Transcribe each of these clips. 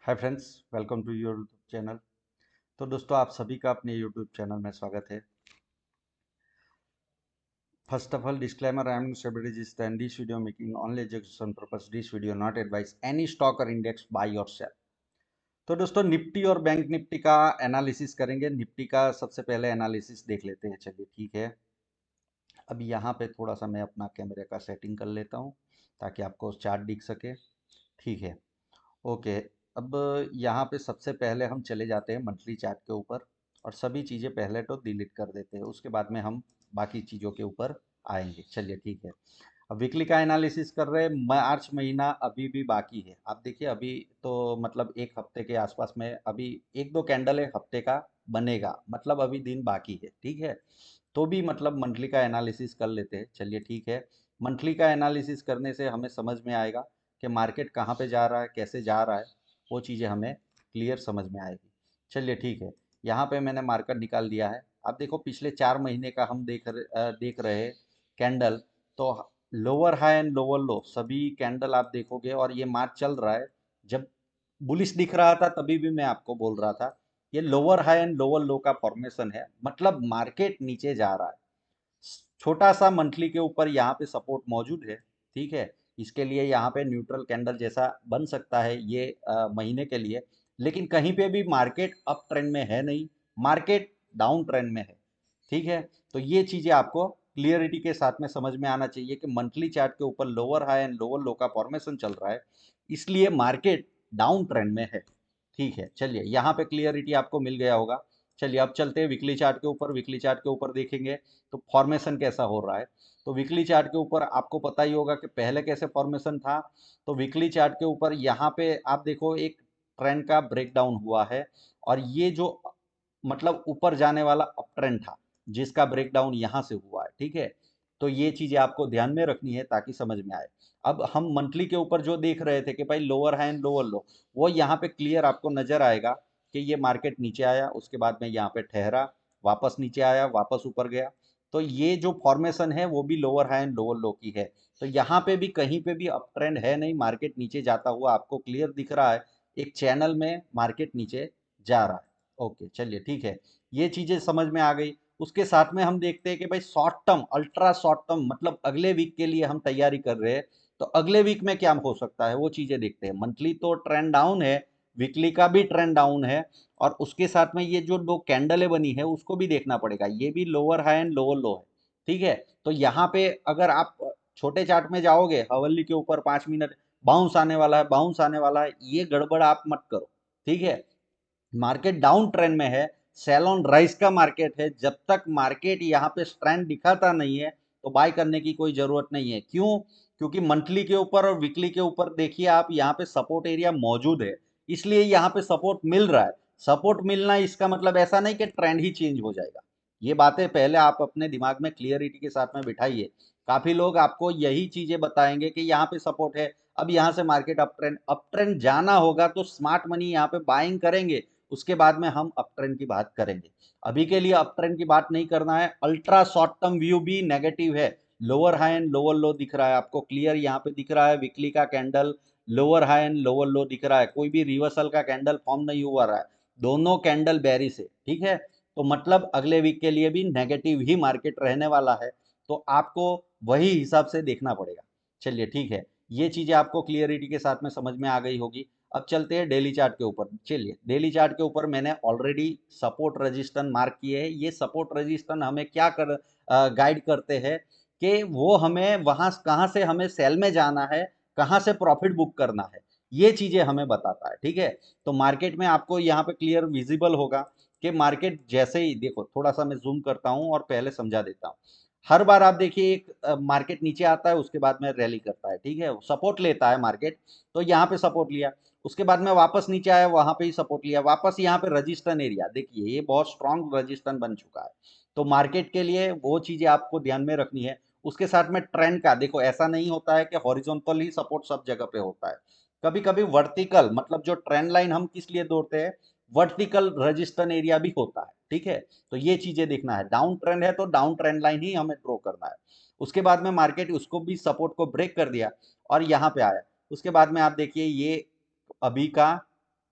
Hi friends, welcome to your YouTube channel. तो दोस्तों, आप सभी का अपने यूट्यूब चैनल में स्वागत है। First of all, disclaimer: I am Sewri this and this video making only education purpose. This video not advice any stock और इंडेक्स बाय और सेल। तो दोस्तों, निफ्टी और बैंक निफ्टी का एनालिसिस करेंगे। निफ्टी का सबसे पहले एनालिसिस देख लेते हैं। चलिए ठीक है। अब यहाँ पे थोड़ा सा मैं अपना कैमरे का सेटिंग कर लेता हूँ ताकि आपको चार्ट दिख सके। ठीक है, ओके। अब यहाँ पे सबसे पहले हम चले जाते हैं मंथली चार्ट के ऊपर और सभी चीज़ें पहले तो डिलीट कर देते हैं, उसके बाद में हम बाकी चीज़ों के ऊपर आएंगे। चलिए ठीक है। अब वीकली का एनालिसिस कर रहे हैं। मार्च महीना अभी भी बाकी है। आप देखिए, अभी तो मतलब एक हफ्ते के आसपास में अभी एक दो कैंडल एक हफ्ते का बनेगा, मतलब अभी दिन बाकी है। ठीक है, तो भी मतलब मंथली का एनालिसिस कर लेते हैं। चलिए ठीक है। मंथली का एनालिसिस करने से हमें समझ में आएगा कि मार्केट कहाँ पे जा रहा है, कैसे जा रहा है, वो चीज़ें हमें क्लियर समझ में आएगी। चलिए ठीक है। यहाँ पे मैंने मार्कर निकाल दिया है। अब देखो, पिछले 4 महीने का हम देख रहे हैं कैंडल। तो लोअर हाई एंड लोअर लो सभी कैंडल आप देखोगे, और ये मार्च चल रहा है। जब बुलिश दिख रहा था तभी भी मैं आपको बोल रहा था ये लोअर हाई एंड लोअर लो का फॉर्मेशन है, मतलब मार्केट नीचे जा रहा है। छोटा सा मंथली के ऊपर यहाँ पे सपोर्ट मौजूद है। ठीक है, इसके लिए यहाँ पे न्यूट्रल कैंडल जैसा बन सकता है ये महीने के लिए। लेकिन कहीं पे भी मार्केट अप ट्रेंड में है नहीं, मार्केट डाउन ट्रेंड में है। ठीक है, तो ये चीज़ें आपको क्लियरिटी के साथ में समझ में आना चाहिए कि मंथली चार्ट के ऊपर लोअर हाई एंड लोअर लो का फॉर्मेशन चल रहा है, इसलिए मार्केट डाउन ट्रेंड में है। ठीक है, चलिए यहाँ पे क्लियरिटी आपको मिल गया होगा। चलिए अब चलते हैं वीकली चार्ट के ऊपर। वीकली चार्ट के ऊपर देखेंगे तो फॉर्मेशन कैसा हो रहा है। तो वीकली चार्ट के ऊपर आपको पता ही होगा कि पहले कैसे फॉर्मेशन था। तो वीकली चार्ट के ऊपर यहाँ पे आप देखो, एक ट्रेंड का ब्रेकडाउन हुआ है, और ये जो मतलब ऊपर जाने वाला अप ट्रेंड था जिसका ब्रेकडाउन यहाँ से हुआ है। ठीक है, तो ये चीज़ें आपको ध्यान में रखनी है ताकि समझ में आए। अब हम मंथली के ऊपर जो देख रहे थे कि भाई लोअर हाई एंड लोअर लो, वो यहाँ पे क्लियर आपको नजर आएगा कि ये मार्केट नीचे आया, उसके बाद में यहाँ पे ठहरा, वापस नीचे आया, वापस ऊपर गया। तो ये जो फॉर्मेशन है वो भी लोअर हाई एंड लोअर लो की है। तो यहाँ पे भी कहीं पे भी अप ट्रेंड है नहीं, मार्केट नीचे जाता हुआ आपको क्लियर दिख रहा है। एक चैनल में मार्केट नीचे जा रहा है। ओके, चलिए ठीक है। ये चीजें समझ में आ गई। उसके साथ में हम देखते हैं कि भाई short term, ultra short term, मतलब अगले वीक के लिए हम तैयारी कर रहे हैं। तो अगले वीक में क्या हो सकता है वो चीजें देखते हैं। मंथली तो ट्रेंड डाउन है, वीकली का भी ट्रेंड डाउन है, और उसके साथ में ये जो दो कैंडलें बनी है उसको भी देखना पड़ेगा। ये भी लोअर हाई एंड लोअर लो है। ठीक है, तो यहाँ पे अगर आप छोटे चार्ट में जाओगे, हवल्ली के ऊपर 5 मिनट बाउंस आने वाला है, बाउंस आने वाला है, ये गड़बड़ आप मत करो। ठीक है, मार्केट डाउन ट्रेंड में है, सेल ऑन राइज का मार्केट है। जब तक मार्केट यहाँ पे स्ट्रेंथ दिखाता नहीं है तो बाय करने की कोई जरूरत नहीं है। क्यों? क्योंकि मंथली के ऊपर और वीकली के ऊपर देखिए आप, यहाँ पे सपोर्ट एरिया मौजूद है, इसलिए यहाँ पे सपोर्ट मिल रहा है। सपोर्ट मिलना इसका मतलब ऐसा नहीं कि ट्रेंड ही चेंज हो जाएगा। ये बातें पहले आप अपने दिमाग में क्लियरिटी के साथ में बिठाइए। काफी लोग आपको यही चीजें बताएंगे कि यहाँ पे सपोर्ट है, अब यहाँ से मार्केट अप ट्रेंड जाना होगा तो स्मार्ट मनी यहाँ पे बाइंग करेंगे, उसके बाद में हम अप ट्रेंड की बात करेंगे। अभी के लिए अप ट्रेंड की बात नहीं करना है। अल्ट्रा शॉर्ट टर्म व्यू भी नेगेटिव है। लोअर हाई एंड लोअर लो दिख रहा है आपको क्लियर, यहाँ पे दिख रहा है वीकली का candle, lower high and lower लो दिख रहा है, कोई भी रिवर्सल का कैंडल फॉर्म नहीं हुआ रहा है, दोनों कैंडल बेरिश है। ठीक है, तो मतलब अगले वीक के लिए भी नेगेटिव ही मार्केट रहने वाला है। तो आपको वही हिसाब से देखना पड़ेगा। चलिए ठीक है, ये चीजें आपको क्लियरिटी के साथ में समझ में आ गई होगी। अब चलते हैं डेली चार्ट के ऊपर। चलिए, डेली चार्ट के ऊपर मैंने ऑलरेडी सपोर्ट रजिस्टेंस मार्क किए हैं। ये सपोर्ट रजिस्टेंस हमें क्या कर गाइड करते हैं कि वो हमें वहां कहाँ से हमें सेल में जाना है, कहाँ से प्रॉफिट बुक करना है, ये चीजें हमें बताता है। ठीक है, तो मार्केट में आपको यहाँ पे क्लियर विजिबल होगा कि मार्केट जैसे ही, देखो थोड़ा सा मैं जूम करता हूँ और पहले समझा देता हूँ। हर बार आप देखिए, एक मार्केट नीचे आता है, उसके बाद में रैली करता है। ठीक है, सपोर्ट लेता है मार्केट, तो यहाँ पे सपोर्ट लिया, उसके बाद में वापस नीचे आया, वहां पे ही सपोर्ट लिया, वापस यहाँ पे रजिस्टेंस एरिया देखिए, ये बहुत स्ट्रांग रजिस्टेंस बन चुका है। तो मार्केट के लिए वो चीजें आपको ध्यान में रखनी है। उसके साथ में ट्रेंड का देखो, ऐसा नहीं होता है कि हॉरिजॉन्टल ही सपोर्ट सब जगह पे होता है। कभी कभी वर्टिकल, मतलब जो ट्रेंड लाइन हम किस लिए दौड़ते हैं, वर्टिकल रजिस्टेंस एरिया भी होता है। ठीक है, तो ये चीजें देखना है। डाउन ट्रेंड है तो डाउन ट्रेंड लाइन ही हमें ड्रॉ करना है। उसके बाद में मार्केट उसको भी सपोर्ट को ब्रेक कर दिया और यहाँ पे आया। उसके बाद में आप देखिए, ये अभी का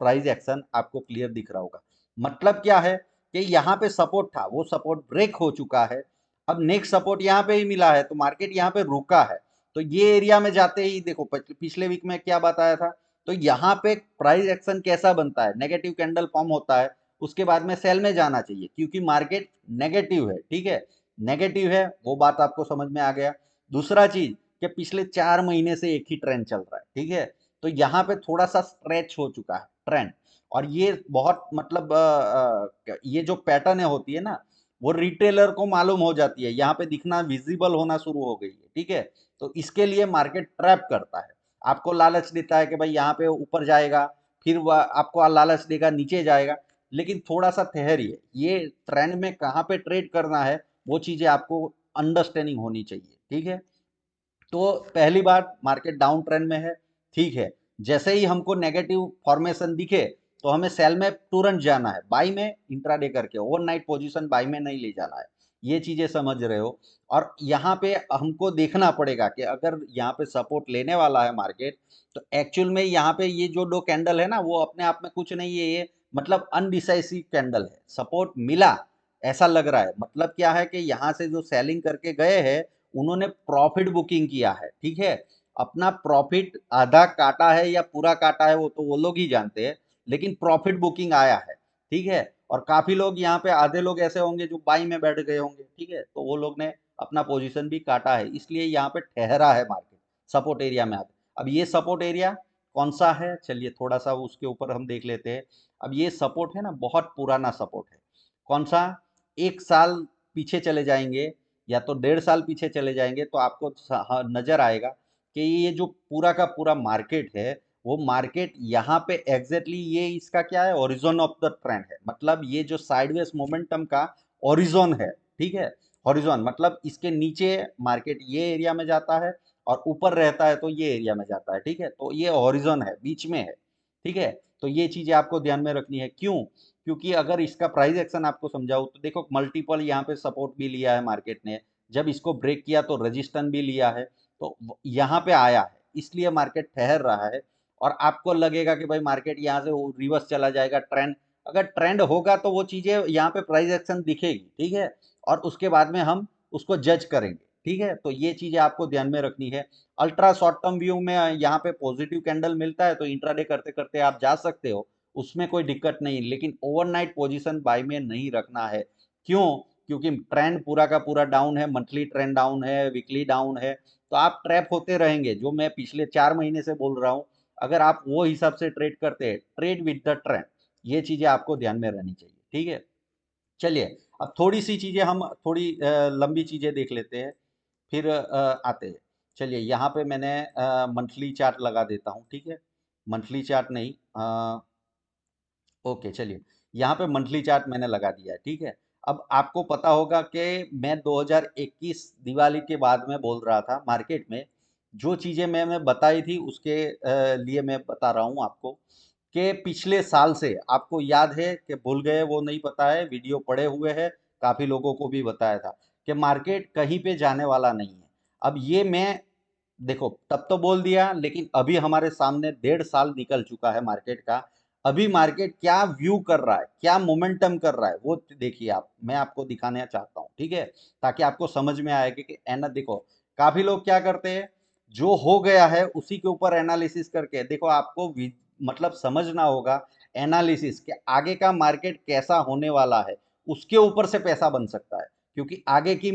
प्राइस एक्शन आपको क्लियर दिख रहा होगा। मतलब क्या है कि यहाँ पे सपोर्ट था, वो सपोर्ट ब्रेक हो चुका है, अब नेक्स्ट सपोर्ट यहाँ पे ही मिला है, तो मार्केट यहाँ पे रुका है। तो ये एरिया में जाते ही देखो पिछले वीक में क्या बताया था, तो यहाँ पे प्राइस एक्शन कैसा बनता है, नेगेटिव कैंडल फॉर्म होता है, उसके बाद में सेल में जाना चाहिए क्योंकि मार्केट नेगेटिव है, ठीक है, नेगेटिव है, वो बात आपको समझ में आ गया। दूसरा चीज कि पिछले 4 महीने से एक ही ट्रेंड चल रहा है, ठीक है, तो यहाँ पे थोड़ा सा स्ट्रेच हो चुका है ट्रेंड, और ये बहुत मतलब ये जो पैटर्न होती है ना, वो रिटेलर को मालूम हो जाती है, यहाँ पे दिखना विजिबल होना शुरू हो गई है, ठीक है। तो इसके लिए मार्केट ट्रैप करता है, आपको लालच देता है कि भाई यहाँ पे ऊपर जाएगा, फिर वह आपको लालच देगा नीचे जाएगा, लेकिन थोड़ा सा ठहरिए, ये ट्रेंड में कहाँ पे ट्रेड करना है वो चीजें आपको अंडरस्टैंडिंग होनी चाहिए, ठीक है। तो पहली बात, मार्केट डाउन ट्रेंड में है, ठीक है, जैसे ही हमको नेगेटिव फॉर्मेशन दिखे तो हमें सेल में तुरंत जाना है, बाई में इंट्राडे करके, ओवरनाइट पोजीशन बाई में नहीं ले जाना है, ये चीजें समझ रहे हो। और यहाँ पे हमको देखना पड़ेगा कि अगर यहाँ पे सपोर्ट लेने वाला है मार्केट, तो एक्चुअल में यहाँ पे ये जो दो कैंडल है ना, वो अपने आप में कुछ नहीं है, ये मतलब अनडिसाइसिव कैंडल है, सपोर्ट मिला ऐसा लग रहा है, मतलब क्या है कि यहाँ से जो सेलिंग करके गए हैं उन्होंने प्रॉफिट बुकिंग किया है, ठीक है, अपना प्रॉफिट आधा काटा है या पूरा काटा है वो तो वो लोग ही जानते हैं, लेकिन प्रॉफिट बुकिंग आया है, ठीक है। और काफी लोग यहाँ पे, आधे लोग ऐसे होंगे जो बाई में बैठ गए होंगे, ठीक है, तो वो लोग ने अपना पोजीशन भी काटा है, इसलिए यहाँ पे ठहरा है मार्केट सपोर्ट एरिया में आते। अब ये सपोर्ट एरिया कौन सा है, चलिए थोड़ा सा उसके ऊपर हम देख लेते हैं। अब ये सपोर्ट है ना, बहुत पुराना सपोर्ट है, कौन सा, 1 साल पीछे चले जाएंगे या तो 1.5 साल पीछे चले जाएंगे तो आपको नजर आएगा कि ये जो पूरा का पूरा मार्केट है, वो मार्केट यहाँ पे एग्जैक्टली ये इसका क्या है, ओरिजोन ऑफ द ट्रेंड है, मतलब ये जो साइडवेज मोमेंटम का ओरिजोन है, ठीक है, हॉरिजॉन मतलब इसके नीचे मार्केट ये एरिया में जाता है और ऊपर रहता है तो ये एरिया में जाता है, ठीक है, तो ये हॉरिजॉन है, बीच में है, ठीक है। तो ये चीजें आपको ध्यान में रखनी है, क्यों, क्योंकि अगर इसका प्राइस एक्शन आपको समझाऊं तो देखो मल्टीपल यहाँ पे सपोर्ट भी लिया है मार्केट ने, जब इसको ब्रेक किया तो रजिस्टेंस भी लिया है, तो यहाँ पे आया है, इसलिए मार्केट ठहर रहा है। और आपको लगेगा कि भाई मार्केट यहाँ से रिवर्स चला जाएगा, ट्रेंड, अगर ट्रेंड होगा तो वो चीजें यहाँ पे प्राइस एक्शन दिखेगी, ठीक है, और उसके बाद में हम उसको जज करेंगे, ठीक है। तो ये चीजें आपको ध्यान में रखनी है। अल्ट्रा शॉर्ट टर्म व्यू में यहाँ पे पॉजिटिव कैंडल मिलता है तो इंट्राडे करते करते आप जा सकते हो, उसमें कोई दिक्कत नहीं, लेकिन ओवरनाइट पोजीशन बाय में नहीं रखना है, क्यों, क्योंकि ट्रेंड पूरा का पूरा डाउन है, मंथली ट्रेंड डाउन है, वीकली डाउन है, तो आप ट्रैप होते रहेंगे, जो मैं पिछले 4 महीने से बोल रहा हूँ। अगर आप वो हिसाब से ट्रेड करते हैं, ट्रेड विद द ट्रेंड, ये चीजें आपको ध्यान में रहनी चाहिए, ठीक है। चलिए, अब थोड़ी सी चीजें हम थोड़ी लंबी चीजें देख लेते हैं, फिर आते हैं। चलिए यहाँ पे मैंने मंथली चार्ट लगा देता हूँ, ठीक है, मंथली चार्ट नहीं, ओके चलिए, यहाँ पे मंथली चार्ट मैंने लगा दिया है, ठीक है। अब आपको पता होगा कि मैं 2021 दिवाली के बाद में बोल रहा था, मार्केट में जो चीज़ें मैंने बताई थी उसके लिए मैं बता रहा हूँ आपको, कि पिछले साल से आपको याद है कि भूल गए वो नहीं पता है, वीडियो पड़े हुए हैं, काफ़ी लोगों को भी बताया था कि मार्केट कहीं पे जाने वाला नहीं है। अब ये मैं देखो तब तो बोल दिया, लेकिन अभी हमारे सामने 1.5 साल निकल चुका है मार्केट का, अभी मार्केट क्या व्यू कर रहा है, क्या मोमेंटम कर रहा है, वो देखिए आप, मैं आपको दिखाना चाहता हूँ, ठीक है, ताकि आपको समझ में आए कि एना देखो, काफी लोग क्या करते हैं, जो हो गया है उसी के ऊपर एनालिसिस करके, देखो आपको मतलब समझना होगा एनालिसिस के आगे का मार्केट कैसा होने वाला है, उसके ऊपर से पैसा बन सकता है, क्योंकि आगे की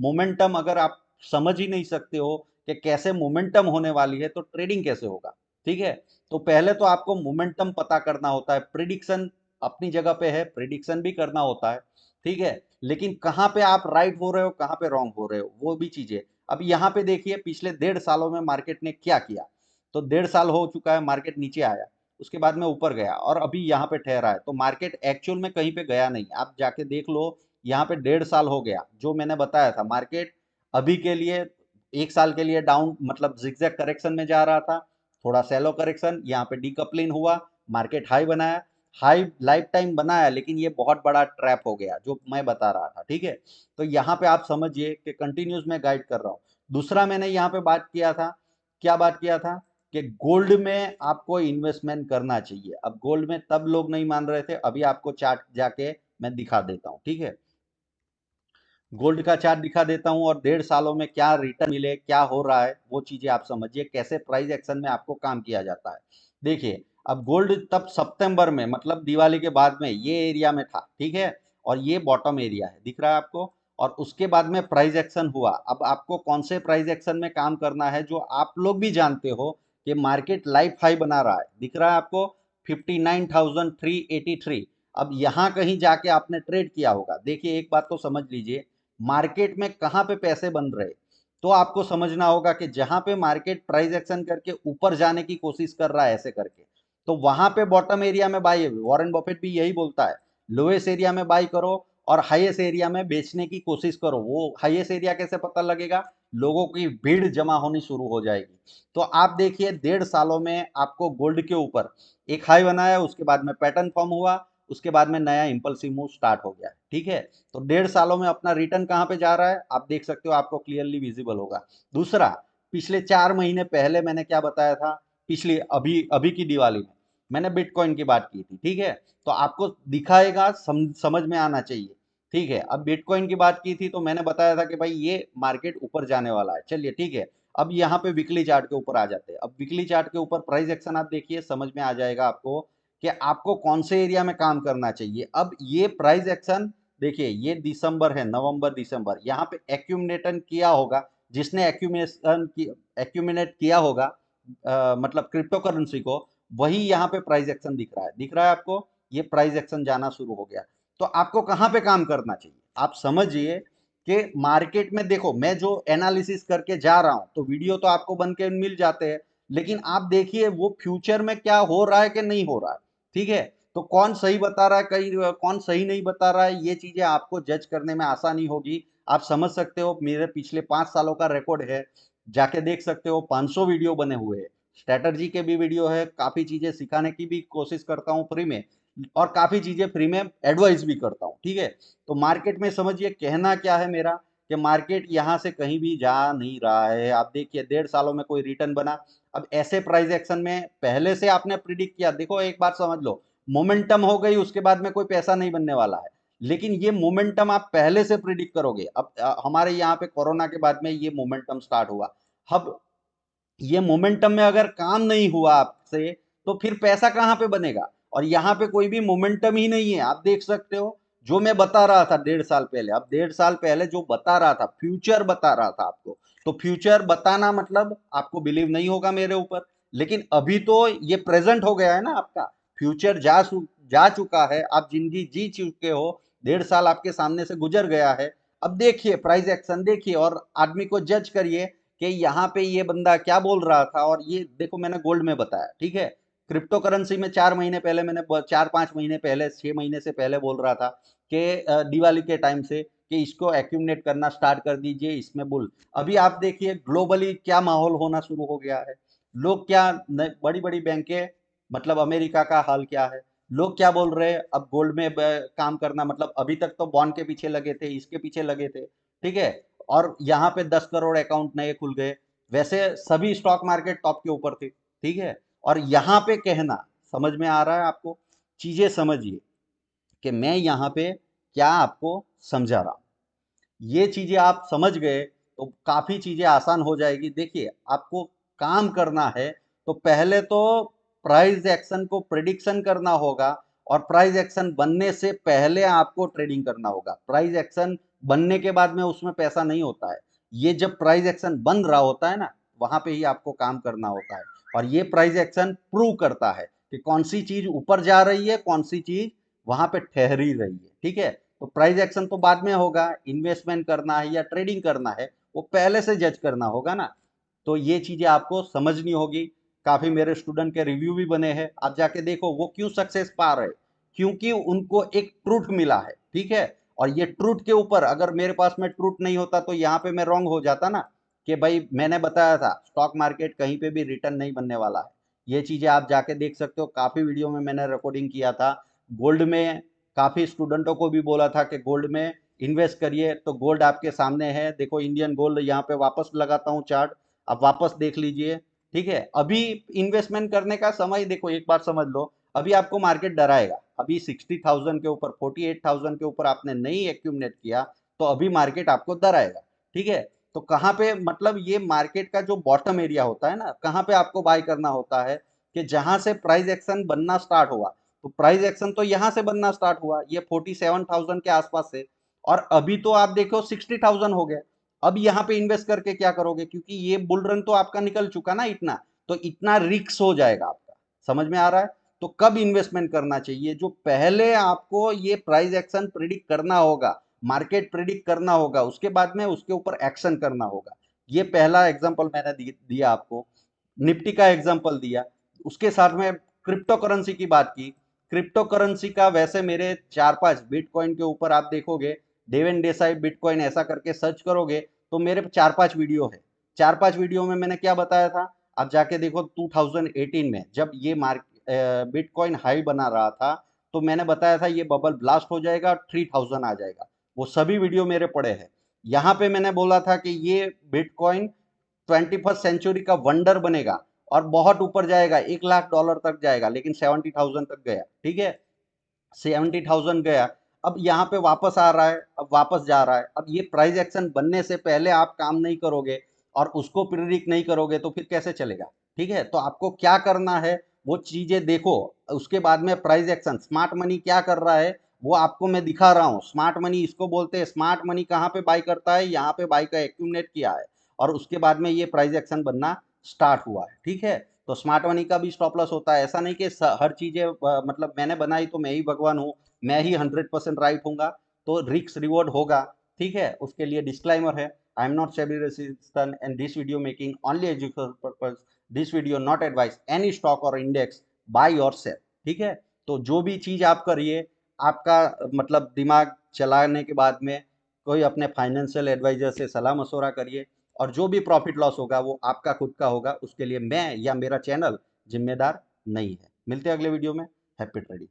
मोमेंटम अगर आप समझ ही नहीं सकते हो कि कैसे मोमेंटम होने वाली है तो ट्रेडिंग कैसे होगा, ठीक है। तो पहले तो आपको मोमेंटम पता करना होता है, प्रिडिक्शन अपनी जगह पे है, प्रिडिक्शन भी करना होता है, ठीक है, लेकिन कहाँ पे आप राइट हो रहे हो, कहाँ पे रॉन्ग हो रहे हो, वो भी चीजें। अब यहाँ पे देखिए पिछले 1.5 सालों में मार्केट ने क्या किया, तो 1.5 साल हो चुका है, मार्केट नीचे आया, उसके बाद में ऊपर गया और अभी यहाँ पे ठहरा है, तो मार्केट एक्चुअल में कहीं पे गया नहीं, आप जाके देख लो, यहाँ पे 1.5 साल हो गया, जो मैंने बताया था मार्केट अभी के लिए 1 साल के लिए डाउन मतलब जिगजैग करेक्शन में जा रहा था, थोड़ा सेलो करेक्शन, यहाँ पे डीकपलिंग हुआ, मार्केट हाई बनाया, हाई लाइफ टाइम बनाया, लेकिन ये बहुत बड़ा ट्रैप हो गया जो मैं बता रहा था, ठीक है। तो यहाँ पे आप समझिए कि कंटिन्यूस में गाइड कर रहा हूँ। दूसरा मैंने यहाँ पे बात किया था, क्या बात किया था, कि गोल्ड में आपको इन्वेस्टमेंट करना चाहिए। अब गोल्ड में तब लोग नहीं मान रहे थे, अभी आपको चार्ट जाके मैं दिखा देता हूं, ठीक है। गोल्ड का चार्ट दिखा देता हूं और 1.5 सालों में क्या रिटर्न मिले, क्या हो रहा है, वो चीजें आप समझिए, कैसे प्राइस एक्शन में आपको काम किया जाता है। देखिए, अब गोल्ड तब सितंबर में, मतलब दिवाली के बाद में ये एरिया में था, ठीक है, और ये बॉटम एरिया है, दिख रहा है आपको। और उसके बाद में प्राइस एक्शन हुआ। अब आपको कौन से प्राइस एक्शन में काम करना है, जो आप लोग भी जानते हो कि मार्केट लाइफ हाई बना रहा है, दिख रहा है आपको 59,383। अब यहां कहीं जाके आपने ट्रेड किया होगा। देखिए, एक बात तो समझ लीजिए, मार्केट में कहां पे पैसे बन रहे, तो आपको समझना होगा कि जहां पे मार्केट प्राइस एक्शन करके ऊपर जाने की कोशिश कर रहा है ऐसे करके, तो वहां पे बॉटम एरिया में बाई। वॉरेन बफेट भी यही बोलता है, लोएस्ट एरिया में बाई करो और हाईएस्ट एरिया में बेचने की कोशिश करो। वो हाईएस्ट एरिया कैसे पता लगेगा, लोगों की भीड़ जमा होनी शुरू हो जाएगी। तो आप देखिए, 1.5 सालों में आपको गोल्ड के ऊपर एक हाई बनाया, उसके बाद में पैटर्न फॉर्म हुआ, उसके बाद में नया इंपल्सिव मूव स्टार्ट हो गया, ठीक है। तो 1.5 सालों में अपना रिटर्न कहां पे जा रहा है आप देख सकते हो, आपको क्लियरली विजिबल होगा। दूसरा, पिछले 4 महीने पहले मैंने क्या बताया था, पिछली अभी अभी की दिवाली में मैंने बिटकॉइन की बात की थी, ठीक है। तो आपको दिखाएगा, समझ में आना चाहिए, ठीक है। अब बिटकॉइन की बात की थी तो मैंने बताया था कि भाई ये मार्केट ऊपर जाने वाला है, चलिए ठीक है। अब यहाँ पे वीकली चार्ट के ऊपर आ जाते हैं। अब वीकली चार्ट के ऊपर प्राइस एक्शन आप देखिए, समझ में आ जाएगा आपको कि आपको कौन से एरिया में काम करना चाहिए। अब ये प्राइस एक्शन देखिए, ये दिसंबर है, नवंबर दिसंबर, यहाँ पे एक्यूमुलेशन किया होगा, जिसने एक्यूमुलेट किया होगा मतलब क्रिप्टो करेंसी को, वही यहाँ पे प्राइस एक्शन दिख रहा है, दिख रहा है आपको, ये प्राइस एक्शन जाना शुरू हो गया। तो आपको कहाँ पे काम करना चाहिए, आप समझिए कि मार्केट में देखो, मैं जो एनालिसिस करके जा रहा हूं, तो वीडियो तो आपको बन के मिल जाते हैं, लेकिन आप देखिए वो फ्यूचर में क्या हो रहा है कि नहीं हो रहा है, ठीक है। तो कौन सही बता रहा है, कहीं कौन सही नहीं बता रहा है, ये चीजें आपको जज करने में आसानी होगी। आप समझ सकते हो, मेरे पिछले 5 सालों का रिकॉर्ड है, जाके देख सकते हो, 500 वीडियो बने हुए हैं, स्ट्रेटजी के भी वीडियो है, काफी चीजें सिखाने की भी कोशिश करता हूँ फ्री में, और काफी चीजें फ्री में एडवाइस भी करता हूँ, ठीक है। तो मार्केट में समझिए, कहना क्या है मेरा, कि मार्केट यहाँ से कहीं भी जा नहीं रहा है। आप देखिए, 1.5 सालों में कोई रिटर्न बना। अब ऐसे प्राइस एक्शन में पहले से आपने प्रिडिक्ट किया, देखो एक बात समझ लो, मोमेंटम हो गई, उसके बाद में कोई पैसा नहीं बनने वाला है, लेकिन ये मोमेंटम आप पहले से प्रिडिक्ट करोगे। अब हमारे यहाँ पे कोरोना के बाद में ये मोमेंटम स्टार्ट हुआ। अब ये मोमेंटम में अगर काम नहीं हुआ आपसे, तो फिर पैसा कहां पे बनेगा, और यहाँ पे कोई भी मोमेंटम ही नहीं है। आप देख सकते हो, जो मैं बता रहा था 1.5 साल पहले, अब 1.5 साल पहले जो बता रहा था, फ्यूचर बता रहा था आपको, तो फ्यूचर बताना मतलब आपको बिलीव नहीं होगा मेरे ऊपर, लेकिन अभी तो ये प्रेजेंट हो गया है ना आपका, फ्यूचर जा चुका है, आप जिंदगी जी चुके हो, 1.5 साल आपके सामने से गुजर गया है। अब देखिए प्राइस एक्शन देखिए, और आदमी को जज करिए कि यहाँ पे ये बंदा क्या बोल रहा था। और ये देखो, मैंने गोल्ड में बताया, ठीक है। क्रिप्टो करेंसी में 4 महीने पहले मैंने 4-5 महीने पहले, 6 महीने से पहले बोल रहा था कि दिवाली के टाइम से, कि इसको एक्यूमुलेट करना स्टार्ट कर दीजिए, इसमें बुल। अभी आप देखिए ग्लोबली क्या माहौल होना शुरू हो गया है। लोग क्या, बड़ी बड़ी बैंकें, मतलब अमेरिका का हाल क्या है, लोग क्या बोल रहे हैं, अब गोल्ड में काम करना, मतलब अभी तक तो बॉन्ड के पीछे लगे थे, इसके पीछे लगे थे, ठीक है। और यहाँ पे 10 करोड़ अकाउंट नए खुल गए। वैसे सभी स्टॉक मार्केट टॉप के ऊपर थे, ठीक है। और यहाँ पे कहना, समझ में आ रहा है आपको, चीजें समझिए कि मैं यहाँ पे क्या आपको समझा रहा हूँ। ये चीजें आप समझ गए तो काफी चीजें आसान हो जाएगी। देखिए, आपको काम करना है, तो पहले तो प्राइस एक्शन को प्रिडिक्शन करना होगा, और प्राइस एक्शन बनने से पहले आपको ट्रेडिंग करना होगा। प्राइस एक्शन बनने के बाद में उसमें पैसा नहीं होता है, ये जब प्राइस एक्शन बन रहा होता है ना, वहां पे ही आपको काम करना होता है। और ये प्राइस एक्शन प्रूव करता है कि कौन सी चीज ऊपर जा रही है, कौन सी चीज वहां पे ठहरी रही है, ठीक है। तो प्राइस एक्शन तो बाद में होगा, इन्वेस्टमेंट करना है या ट्रेडिंग करना है, वो पहले से जज करना होगा ना। तो ये चीजें आपको समझनी होगी। काफी मेरे स्टूडेंट के रिव्यू भी बने हैं, आप जाके देखो वो क्यों सक्सेस पा रहे, क्योंकि उनको एक ट्रूथ मिला है, ठीक है। और ये ट्रूथ के ऊपर, अगर मेरे पास में ट्रूथ नहीं होता तो यहाँ पे मैं रॉन्ग हो जाता ना, कि भाई मैंने बताया था स्टॉक मार्केट कहीं पे भी रिटर्न नहीं बनने वाला है। ये चीजें आप जाके देख सकते हो, काफी वीडियो में मैंने रिकॉर्डिंग किया था। गोल्ड में काफी स्टूडेंटों को भी बोला था कि गोल्ड में इन्वेस्ट करिए, तो गोल्ड आपके सामने है, देखो इंडियन गोल्ड, यहाँ पे वापस लगाता हूँ चार्ट, आप वापस देख लीजिए, ठीक है, अभी इन्वेस्टमेंट करने का समय देखो, एक बार समझ लो, अभी आपको मार्केट डराएगा, अभी 60,000 के ऊपर 48,000 के ऊपर आपने नहीं एक्यूमुलेट किया, तो अभी मार्केट आपको डराएगा। ठीक है, तो कहाँ पे, मतलब ये मार्केट का जो बॉटम एरिया होता है ना, कहाँ पे आपको बाय करना होता है, कि जहां से प्राइस एक्शन बनना स्टार्ट हुआ। तो प्राइस एक्शन तो यहां से बनना स्टार्ट हुआ, ये 47,000 के आसपास से, और अभी तो आप देखो 60,000 हो गया। अब यहाँ पे इन्वेस्ट करके क्या करोगे, क्योंकि ये बुल रन तो आपका निकल चुका ना इतना, तो इतना रिक्स हो जाएगा आपका। समझ में आ रहा है? तो कब इन्वेस्टमेंट करना चाहिए, जो पहले आपको ये प्राइस एक्शन प्रिडिक्ट करना होगा, मार्केट प्रिडिक्ट करना होगा, उसके बाद में उसके ऊपर एक्शन करना होगा। ये पहला एग्जांपल मैंने दिया आपको, निफ्टी का एग्जांपल दिया। उसके साथ में क्रिप्टो करेंसी की बात की। क्रिप्टो करेंसी का वैसे मेरे 4-5 बिटकॉइन के ऊपर आप देखोगे, देवेन देसाई बिटकॉइन ऐसा करके सर्च करोगे तो मेरे 4-5 वीडियो है। 4-5 वीडियो में मैंने क्या बताया था, आप जाके देखो 2018 में जब ये बिटकॉइन हाई बना रहा था, तो मैंने बताया था ये बबल ब्लास्ट हो जाएगा, 3000 आ जाएगा। वो सभी वीडियो मेरे पड़े हैं। यहाँ पे मैंने बोला था कि ये बिटकॉइन 21st सेंचुरी का वंडर बनेगा और बहुत ऊपर जाएगा, $1 लाख तक जाएगा, लेकिन 70,000 तक गया। ठीक है, 70,000 गया। अब यहाँ पे वापस आ रहा है, अब वापस जा रहा है। अब ये प्राइस एक्शन बनने से पहले आप काम नहीं करोगे और उसको प्रिडिक्ट नहीं करोगे तो फिर कैसे चलेगा? ठीक है, तो आपको क्या करना है वो चीजें देखो, उसके बाद में प्राइस एक्शन। स्मार्ट मनी क्या कर रहा है वो आपको मैं दिखा रहा हूँ। स्मार्ट मनी इसको बोलते हैं। स्मार्ट मनी कहाँ पे बाई करता है, यहाँ पे बाई का एक्यूमुलेट किया है और उसके बाद में ये प्राइस एक्शन बनना स्टार्ट हुआ है। ठीक है, तो स्मार्ट मनी का भी स्टॉप लॉस होता है। ऐसा नहीं कि हर चीजें मतलब मैंने बनाई तो मैं ही भगवान हूँ, मैं ही 100% राइट हूँगा, तो रिस्क रिवॉर्ड होगा। ठीक है, उसके लिए डिस्क्लाइमर है, I am not SEBI registered and this video making only educational purpose, this video not advice any stock और इंडेक्स बाय योर सेल्फ। ठीक है, तो जो भी चीज आप करिए, आपका मतलब दिमाग चलाने के बाद में कोई अपने फाइनेंशियल एडवाइजर से सलाह मशवरा करिए, और जो भी प्रॉफिट लॉस होगा वो आपका खुद का होगा, उसके लिए मैं या मेरा चैनल जिम्मेदार नहीं है। मिलते हैं अगले वीडियो में। Happy trading.